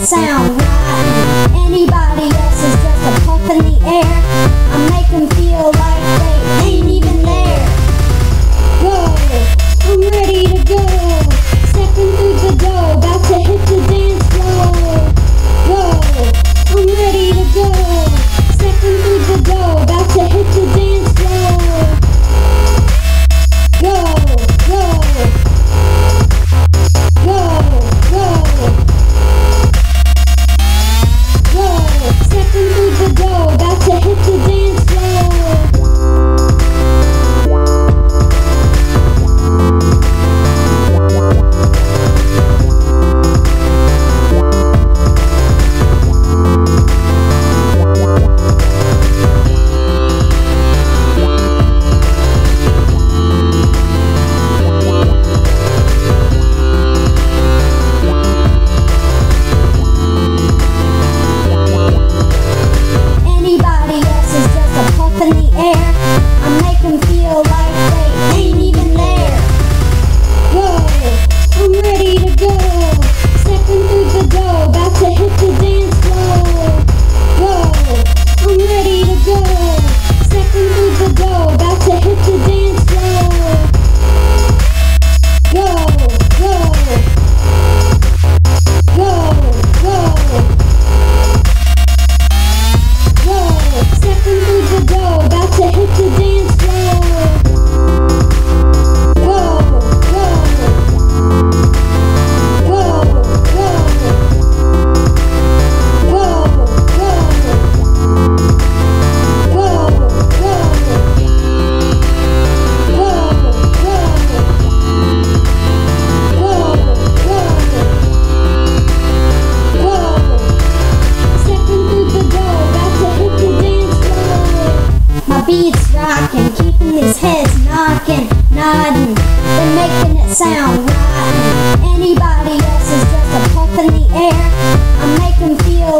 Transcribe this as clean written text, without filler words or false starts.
sound right. Anybody else is just a puff in the air. I make them feel like they ain't even there. Whoa, I'm ready to go. Stepping through the door, about to hit the dance floor. Whoa, I'm ready to go. Stepping through the door, about to hit the dance floor. Go, go, go, go, go. Stepping through the door, about to hit the dance floor. In the air, I make them feel like they ain't even there. Whoa, I'm ready to go. Stepping through the door, about to hit the dance floor. Whoa, I'm ready to go. Stepping through the door, about to hit the dance floor. Go, go, go, go. Stepping through the door, about to hit the dance floor. Go, go, go, go, go, go, Stepping through the door, about to hit the dance floor. My beats rocking, keeping these heads knocking, nodding, they're making it sound right. Anybody else is just a puff in the air. I make them feel